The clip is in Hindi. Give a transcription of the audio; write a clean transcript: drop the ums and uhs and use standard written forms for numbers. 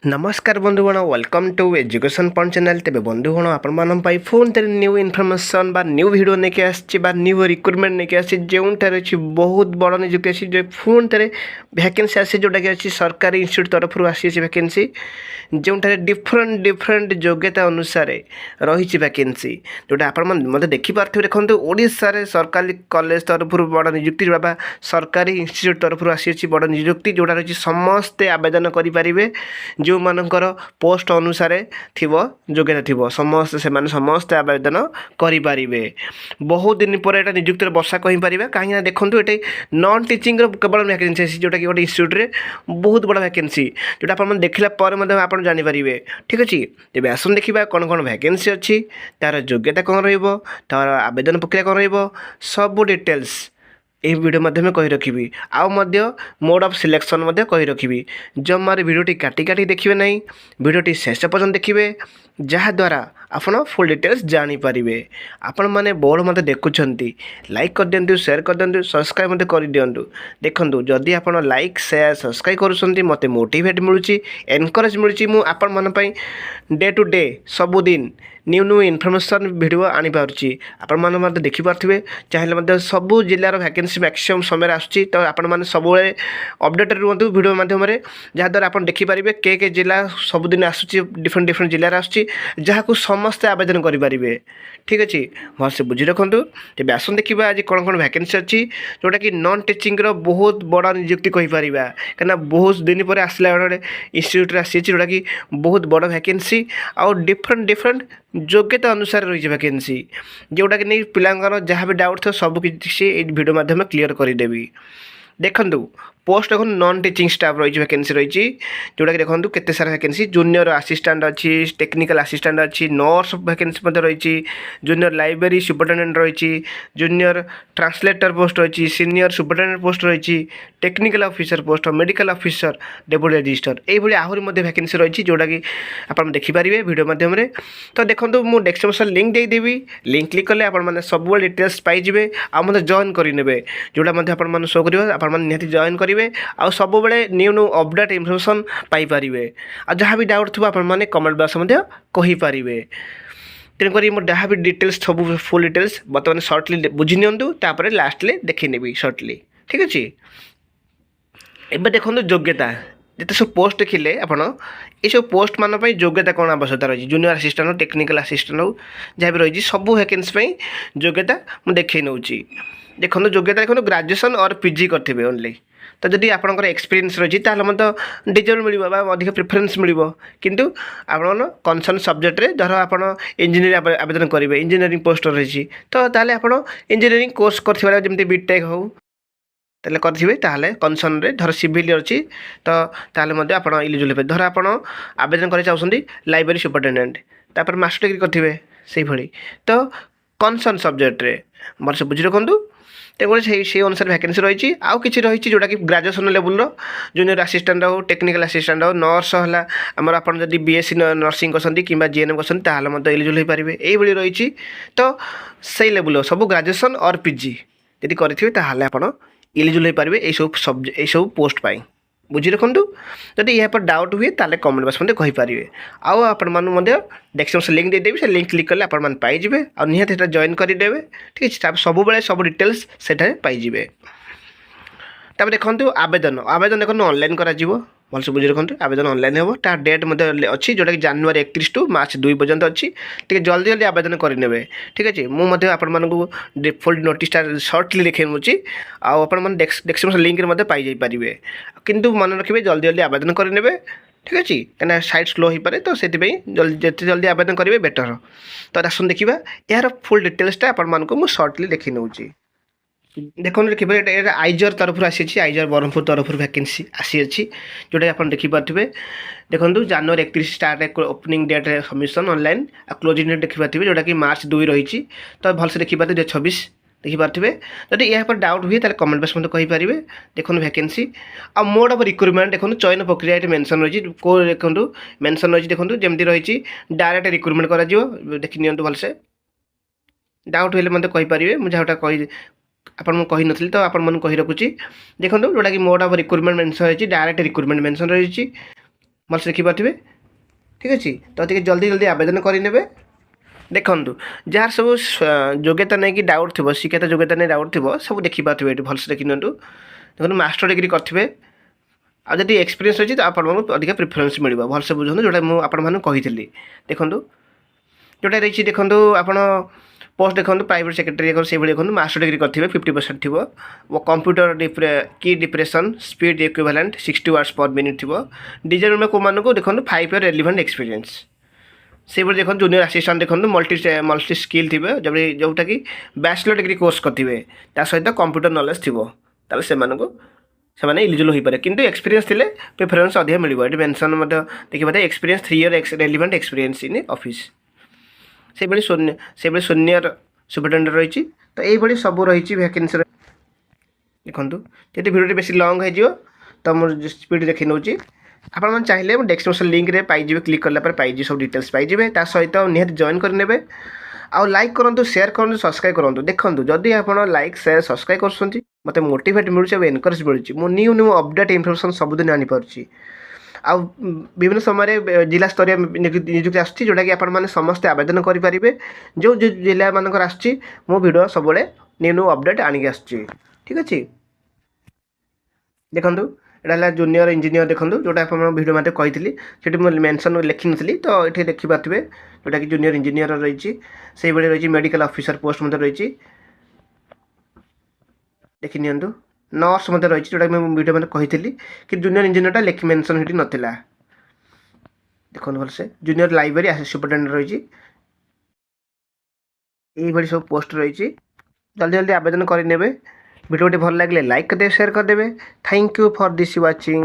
नमस्कार बंधुगण welcome to education point channel तेज बंधुगण आपण फोन तेरे न्यू इनफर्मेशन बा न्यू वीडियो लेके आसी न्यू रिक्रुटमेंट लेके आसी जो बहुत बड़ निजुक्ति अच्छी जो फोन तेरे भैकेंसी आसी जोटा कि अच्छी सरकारी इंस्टीट्यूट तरफ आसी भैकेंसी जो डिफरेंट डिफरेंट योग्यता अनुसार रही भैकेंसी जोटा आप मतलब देखिपे देखते ओडार सरकारी कॉलेज तरफ बड़ निजुक्ति बा सरकारी इंस्टीट्यूट तरफ आसी बड़ निजुक्ति जोटा रही समस्ते आवेदन करेंगे जो मानकर पोस्ट अनुसार थिबो योग्यता थिबो समस्त से माने समस्त आवेदन करेंगे बहुत दिन पर एटा नियुक्ति वर्षा कही पारे कहीं देखो ये नॉन टीचिंग केवल वैकेंसी जोटा कि गोटे इंस्टीट्यूट रे बहुत बड़ा वैकेंसी जोटा आप देखला आप जानीपारे ठीक अच्छे तेज आसन देखा कौन कौन वैकेंसी अच्छी तार योग्यता कौन तार आवेदन प्रक्रिया कौन सब डिटेल्स यह वीडियो माध्यम कही रखी आउ मोड ऑफ सिलेक्शन कही रखी जमार वीडियोटी काटी काटी देखिए ना वीडियोटी शेष पर्यटन देखिए जहाद्वारा आपड़ फुल डिटेल्स जानीपारे आपण मैंने बोर्ड मत देखुं लाइक कर दिंतु शेयर कर दिंतु सब्सक्राइब मत कर दिंतु देखो जदि आप लाइक शेयर सब्सक्राइब कर मत मोटिवेट मिलूँ एनकरेज मिलूँ आपण मन डे टू डे सबुदिन न्यू न्यू इनफर्मेशन वीडियो आनी पार्ची आपण मैंने देखिपे चाहिए सबू जिलार वैकेंसी मैक्सिमम समय आसूँ तो आपण मैंने सब अपडेटेड रुहतु वीडियो मध्यम जहाद्वारा आप देखिपारे के जिला सबुदिन आसूँ डिफरेंट डिफरेंट जिलार आसूँ जहाँ को समस्ते आवेदन करेंगे ठीक अच्छे भलसे बुझी रखु तेज आसन देखा आज कौन कौन वैकेंसी अच्छी जोटा कि नॉन टीचिंग बहुत बड़ा नियुक्ति कहीपर कहीं बहुत दिन पर आसला गोटे इंस्टीट्यूट आसी जोटा कि बहुत बड़ वैकेंसी आउ डिफरेंट डिफरेंट योग्यता अनुसार रही वैकेंसी जोटा कि नहीं पिलांकर जहाँ भी डाउट थो सब किसी वीडियो माध्यम क्लीयर करदेवी देखु पोस्ट देखो नॉन टीचिंग स्टाफ रही वैकेंसी रही जोटा कि देखो केते सारा वैकेंसी जूनियर असिस्टेंट अच्छी टेक्निकल असिस्टेंट अच्छी नर्स वैकेंसी रही जूनियर लाइब्रेरी सुपरिटेडेंट रही जूनियर ट्रांसलेटर पोस्ट रही सीनियर सुपरिटेडेंट पोस्ट रही technical officer post medical officer deputy register यही आहरी वैकेंसी रही जोटा कि आप देखिपारे वीडियो माध्यम तो देखो मुझे डिस्क्रिप्शन लिंक देदेवी लिंक क्लिक कले आपने सब डिटेल्स पाइबे आ मतलब जॉइन करेंगे जोटा आप शो कर निहाती जॉइन करेंगे आ सब न्यू न्यू अपडेट इनफर्मेशन पाइपर आ जहाँ भी डाउट थो आपने कमेंट बॉक्स कहींपारे तेणुक मोर जहाँ भी डिटेल्स सब फुल डिटेल्स बर्तमान सर्टली बुझी निपर लास्टले देखी सर्टली ठीक अच्छे एवं देखो योग्यता जिते सब पोस्ट देखिले आपण ये सब पोस्ट मान योग्यता कौन आवश्यकता रही जूनियर असिस्टेंट हो टेक्निकल असिस्टेंट हो जहाँ भी रही सब वैकेंसी योग्यता मुझे देखी नौ देखो योग्यता देखो ग्रेजुएशन और पीजी करेंगे ओनली तो जदि आपंकर एक्सपीरियंस रही मतलब डिजल मिल अधिक प्रिफरेन्स मिल किंतु आपण कनसर्न सब्जेक्ट रे धर आप इंजीनियरिंग आवेदन करेंगे इंजीनियरिंग पोस्ट रही तो ताले आप इंजीनियरिंग कोर्स कर जमी बीटेक हो तेल करेंगे कनसर्न रे धर सिविल अच्छी तो ताले आप इलिजिबल हे धर आप आवेदन कर चाहते लाइब्रेरी सुपरिटेडेंट तापर मास्टर डिग्री करेंगे से भाई तो कनसर्न सब्जेक्ट रे भलसे बुझी रखु तेणुक से अनुसार वैकेंसी रही आउ कि रही जोटा कि ग्रेजुएशन लेवल जूनियर असिस्टेंट हो टेक्निकल असिस्टेंट हो नर्स है आमर आप बीएससी नर्सिंग करते कि जीएनएम करते इलिजिबल हो पारे यही रही तो से लेवल सब ग्रेजुएशन और पीजी यदि करेंगे आप इलिजिबल हो पारे यही सब पोस्ट पाई बुझी रखु जदि यहाँ पर डाउट हुए ताले कमेंट बॉक्स में कहींपारे आउ आपण डिस्क्रिप्शन लिंक देदेवी से लिंक क्लिक कले आपण पाइबे आ निहाती जॉइन करदेवे ठीक है सब सब डिटेल्स से पाइबे तब देखो आवेदन आवेदन देखो ऑनलाइन करा भलसे बुझी रखु आवेदन ऑनलाइन हो तार डेट अच्छी जोटा कि जनवरी 31 टू मार्च 2 पर्यंत अच्छी टे जल्दी जल्दी आवेदन करेंगे ठीक अच्छे मुझे आपको फुल नोटिस सर्टली लिखे आपने डिस्क्रिप्शन लिंक पाइजापारे किंतु मन रखिए जल्दी जल्दी आवेदन करेंगे ठीक अच्छे कहीं साइट स्लो हो पाए तो से जिते जल्दी आवेदन करेंगे बेटर तो आसन देखा यार फुल डिटेल्सटा आपको सर्टली देखी नौ देखो देखिए आइजर तरफ आसी आइजर ब्रह्मपुर तरफ वैकेंसी आसी अच्छी जोटा आप देखिपे देखो जनवरी 31 start opening date submission online आ क्लोजिंग डेट देखिपे जोटा कि मार्च 2 रही तो भलसे देखिपारे 2026 देखिपे जब यहाँ पर डाउट हुए तो कमेंट बॉक्स में कहींपारे देखो वैकेंसी आ मोड ऑफ रिक्रुटमेंट देखो चयन प्रक्रिया ये मेंशन रही को देखो मेंशन रही देखो जमी रही डायरेक्ट रिक्रुटमेंट कर देखी नि भलसे डाउट हेल्ले मतलब कहींपारे मुझे कही आपन कही नथली तो आपन मन कही रखुची देखो जोटा कि मोड ऑफ रिक्रुटमेंट मेंशन रही डायरेक्ट रिक्रुटमेंट मेंशन रही ଭଲସେ ଦେଖିପାରୁଥିବେ। ଠିକ୍ ଅଛି, ତ ଟିକେ ଜଲ୍ଦି ଜଲ୍ଦି ଆବେଦନ କରିନେବେ। ଦେଖନ୍ତୁ ଯାହାର ସବୁ ଯୋଗ୍ୟତା ନେଇକି ଡାଉଟ୍ ଥିବ, ଶିକ୍ଷାଗତ ଯୋଗ୍ୟତା ନେଇ ଡାଉଟ୍ ଥିବ, ସବୁ ଦେଖିପାରୁଥିବେ ଏଠି ଭଲସେ ଦେଖି ନିଅନ୍ତୁ। ଦେଖନ୍ତୁ ମାଷ୍ଟର ଡିଗ୍ରୀ କରିଥିବେ, ଆଉ ଯଦି ଏକ୍ସପିରିଏନ୍ସ ଅଛି ତ ଆପଣଙ୍କୁ ଅଧିକା ପ୍ରିଫରେନ୍ସ ମିଳିବ। ଭଲସେ ବୁଝନ୍ତୁ, ଯେଉଁଟା ମୁଁ ଆପଣମାନଙ୍କୁ କହିଥିଲି। ଦେଖନ୍ତୁ ଯେଉଁଟା ରହିଛି, ଦେଖନ୍ତୁ ଆପଣ পোস্ট দেখুন প্রাইভেট সেক্রেটারি সেইভাবে দেখুন মাস্টর ডিগ্রি করবে 50% থিব কম্পুটর কি ডিপ্রেসন স্পিড ইকুইভ্যালেন্ট 60 ওয়ার্ডস पर मिनिट থিব ডিজাইন কেউ দেখুন 5 ইয়ার রেলিভেন্ট এক্সপিরিয়েন্স সেইভাবে দেখুন জুনিयर আসিষ্টাଣ୍ଟ দেখুন মল্টি স্কিল থিবে যেটা কি ব্যাচলর ডিগ্রি কোর্স করবে তা সহিত কম্পুটর নলেজ থিব তাহলে ସେମାନେ ଇଲିଜିବଲ୍ ହୋଇପାରେ କିନ୍ତୁ ଏକ୍ସପିରିଏନ୍ସ ଥିଲେ ପ୍ରିଫରେନ୍ସ ଅଧିକା ମିଳିବ। ଏଠି ମେନସନ୍ ମଧ୍ୟ ଦେଖିପାରିବେ experience 3 year relevant experience in office. ସେଇଭଳି ସିନିୟର ସୁପରିଟେଣ୍ଡେଣ୍ଟ ରହିଛି। ତ ଏଇଭଳି ସବୁ ରହିଛି ଭ୍ୟାକେନ୍ସିର। ଦେଖନ୍ତୁ ଯଦି ଭିଡ଼ିଓଟି ବେଶୀ ଲଙ୍ଗ୍ ହେଇଯିବ ତ ମୁଁ ସ୍ପିଡ଼ ଦେଖି ନେଉଛି। ଆପଣମାନେ ଚାହିଁଲେ ମୁଁ ଡେସ୍କ୍ରିପ୍ସନ୍ ଲିଙ୍କ୍ରେ ପାଇଯିବେ, କ୍ଲିକ୍ କଲା ପରେ ପାଇଯିବେ, ସବୁ ଡିଟେଲ୍ସ ପାଇଯିବେ। ତା ସହିତ ନିହାତି ଜଏନ୍ କରିନେବେ। ଆଉ ଲାଇକ୍ କରନ୍ତୁ, ସେୟାର କରନ୍ତୁ, ସବସ୍କ୍ରାଇବ୍ କରନ୍ତୁ। ଦେଖନ୍ତୁ ଯଦି ଆପଣ ଲାଇକ୍ ସେୟାର ସବସ୍କ୍ରାଇବ୍ କରୁଛନ୍ତି ମୋତେ ମୋଟିଭେଟ୍ ମିଳୁଛି ଆଉ ଏନକରେଜ୍ ମିଳୁଛି। ମୁଁ ନ୍ୟୁ ଅପଡେଟ୍ ଇନଫର୍ମେସନ୍ ସବୁଦିନ ଆଣିପାରୁଛି। ଆଉ ବିଭିନ୍ନ ସମୟରେ ଜିଲ୍ଲା ସ୍ତରୀୟ ନିଯୁକ୍ତି ଆସୁଛି ଯେଉଁଟାକି ଆପଣମାନେ ସମସ୍ତେ ଆବେଦନ କରିପାରିବେ। ଯେଉଁ ଜିଲ୍ଲାମାନଙ୍କର ଆସୁଛି ମୁଁ ଭିଡ଼ିଓ ସବୁବେଳେ ନ୍ୟୁ ଅପଡେଟ୍ ଆଣିକି ଆସୁଛି। ଠିକ୍ ଅଛି, ଦେଖନ୍ତୁ ଏଇଟା ହେଲା ଜୁନିୟର ଇଞ୍ଜିନିୟର। ଦେଖନ୍ତୁ ଯେଉଁଟା ଆପଣଙ୍କ ଭିଡ଼ିଓ ମଧ୍ୟ କହିଥିଲି ସେଠି ମୁଁ ମେନସନ୍ ଲେଖିନଥିଲି ତ ଏଠି ଦେଖିପାରୁଥିବେ ଯେଉଁଟାକି ଜୁନିୟର ଇଞ୍ଜିନିୟର ରହିଛି। ସେଇଭଳି ରହିଛି ମେଡ଼ିକାଲ ଅଫିସର ପୋଷ୍ଟ ମଧ୍ୟ ରହିଛି, ଦେଖି ନିଅନ୍ତୁ। ନର୍ସ ମଧ୍ୟ ରହିଛି ଯେଉଁଟାକି ମୁଁ ଭିଡ଼ିଓ ମଧ୍ୟ କହିଥିଲି କି ଜୁନିୟର ଇଞ୍ଜିନିୟରଟା ମେନସନ୍ ସେଠି ନଥିଲା। ଦେଖନ୍ତୁ ଭଲସେ ଜୁନିୟର ଲାଇବ୍ରେରୀ ସୁପରିଟେଣ୍ଡେଣ୍ଟ ରହିଛି। এইভাবে সব পোস্ট রয়েছে, জলদি জলদি আবেদন করে নেবে। ভিডিওটি ভালো লাগলে লাইক করে সেয়ার করে দেবে। Thank you for this watching.